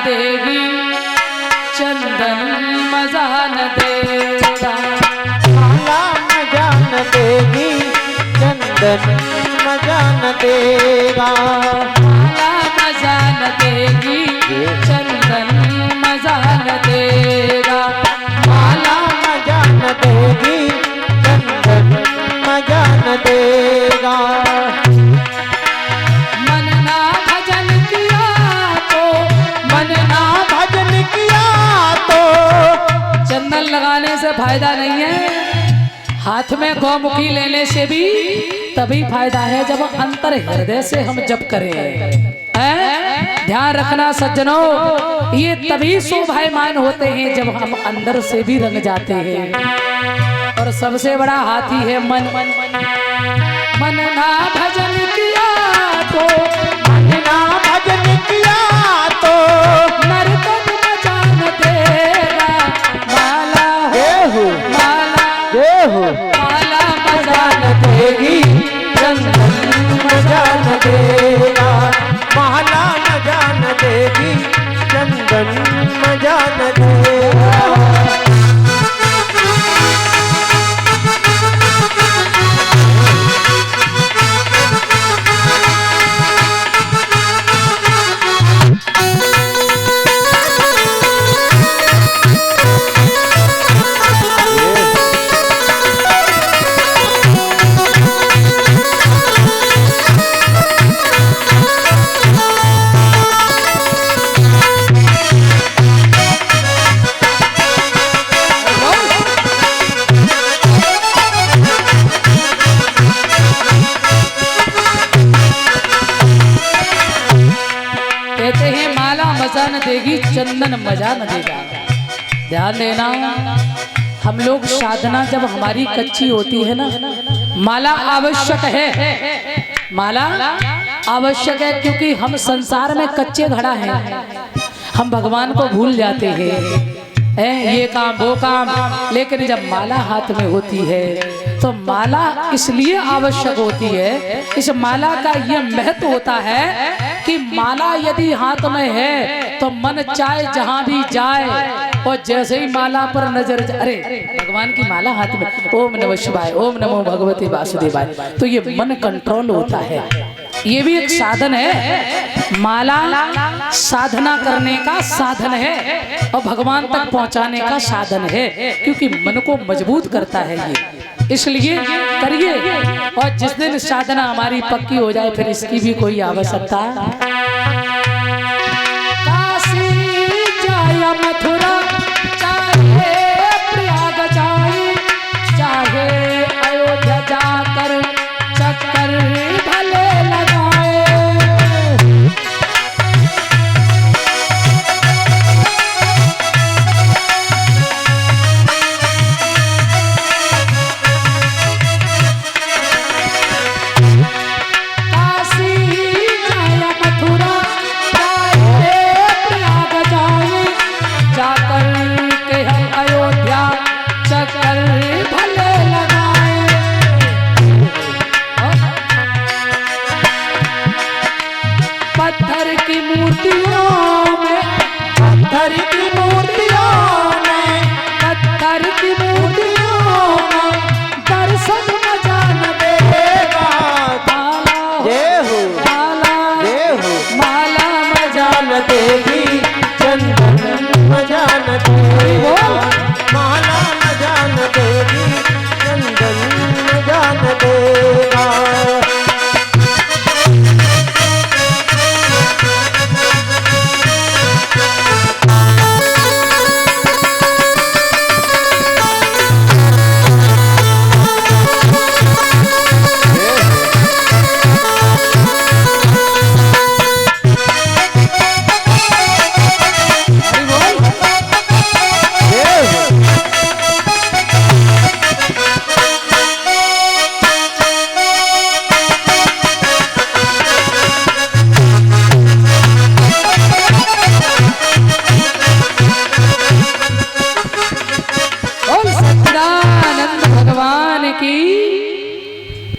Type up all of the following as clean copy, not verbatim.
देगी चंदन मजा न देगा। माला मजा न देगी चंदन मजा न देगा। माला मजा न देगी चंदन मजा न देगा। माला मजा न देगी चंदन मजा न देगा। मन ना भजन किया तो, मन ना भजन किया तो चंदन लगाने से फायदा नहीं है, हाथ में गौमुखी लेने से भी तभी फायदा है जब अंतर हृदय से हम जप करें। ध्यान रखना सज्जनों, ये तभी शोभायमान होते हैं जब हम अंदर से भी रंग जाते हैं। और सबसे बड़ा हाथी है मन। मन ना भजन किया तो, मन ना भजन किया तो नरकट मचा न देगा। माला देहु माला देहु माला मजा न देगी चंदन मजा न देगा। माला मजा न देगी चंदन मजा न देगा। कहते हैं माला मजा न देगी चंदन मजा न देगा। ध्यान देना, हम लोग साधना जब हमारी कच्ची होती है ना, माला आवश्यक है। माला आवश्यक है क्योंकि हम संसार में कच्चे घड़ा हैं, हम भगवान को भूल जाते हैं। ये काम वो काम, लेकिन जब माला हाथ में होती है तो माला इसलिए आवश्यक होती है, इस माला का यह महत्व होता है कि माला यदि हाथ में है तो मन चाहे जहां भी जाए, और जैसे ही माला पर नजर अरे भगवान की माला हाथ में, ओम नमः शिवाय, ओम नमो भगवते वासुदेवाय, तो ये मन कंट्रोल होता है। ये भी एक साधन है। माला साधना करने का साधन है और भगवान तक पहुंचाने का साधन है, क्योंकि मन को मजबूत करता है ये। इसलिए करिए, और जिस दिन साधना हमारी पक्की हो जाए फिर इसकी भी कोई आवश्यकता। काशी जाया मथुरा, चाहे प्रयाग जाए, चाहे अयोध्या जाकर चक्कर भले लगाए। पत्थर की मूर्तियों में, पत्थर की मूर्तियों में, पत्थर की मूर्तियों में दर्शन मजा न देगा। माला देहु माला देहु माला मजा न देगी चंदन मजा न देगा। माला मजा न देगी चंदन मजा न देगा।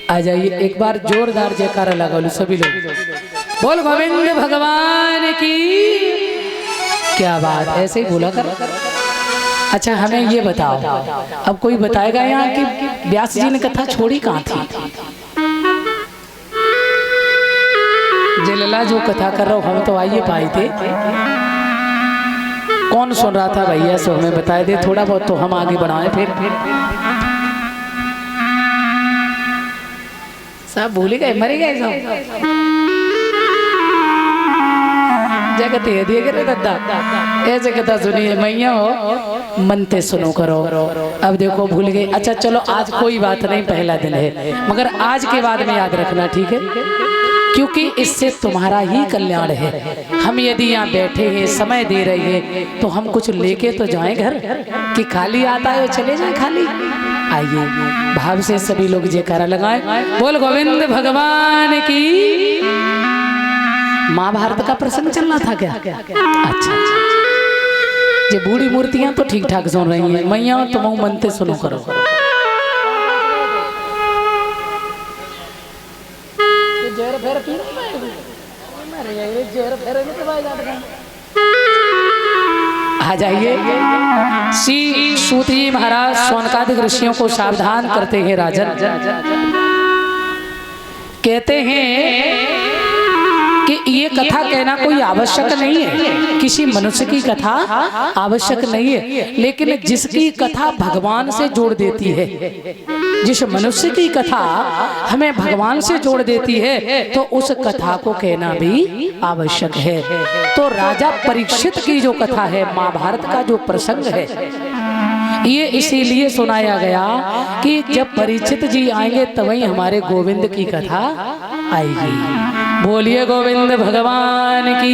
आ जाइए, एक बार जोरदार जयकारा लगा लो सभी लोग। बोल गोविंद भगवान की। क्या बात, ऐसे ही बोला कर। अच्छा हमें ये बताओ, अब कोई बताएगा यहाँ कि व्यास जी ने कथा छोड़ी कहाँ थी? जिलला जो कथा कर रहा हूँ हम तो आइए पाए थे, कौन सुन रहा था भैया सो हमें बताए दे थोड़ा बहुत तो हम आगे बढ़ाएं। फिर सब भूल गए, मर गए सब। जगत ये दिए रे दादा, ऐसे कथा सुनिए मैया हो मनते सुनो करो। अब देखो भूल गए, अच्छा चलो आज कोई बात नहीं, पहला दिन है, मगर आज के बाद में याद रखना, ठीक है? क्योंकि इससे तुम्हारा ही कल्याण है। हम यदि यहाँ बैठे हैं, समय दे रहे हैं, तो हम कुछ लेके तो जाएं घर, कि खाली आता है चले जाए खाली। आइए भाव से सभी लोग जयकारा लगाएं, बोल गोविंद भगवान की। महाभारत का प्रसंग चल रहा था क्या? अच्छा, ये बूढ़ी मूर्तियां तो ठीक ठाक सुन रही हैं, मैया तुम मनते सुनो करो। आ जाइए। श्री सूत जी महाराज शौनकादिक ऋषियों को सावधान करते हैं राजन, कहते हैं कि ये कथा कहना कोई आवश्यक नहीं है, किसी मनुष्य की कथा आवश्यक नहीं है, लेकिन जिसकी कथा भगवान से जोड़ देती है, जिस मनुष्य की कथा हमें भगवान से जोड़ देती है, तो उस कथा को कहना भी आवश्यक है। तो राजा परीक्षित की जो कथा है, महाभारत का जो प्रसंग है, ये इसीलिए सुनाया गया कि जब परीक्षित जी आएंगे तभी हमारे गोविंद की कथा आएगी। बोलिए गोविंद भगवान की।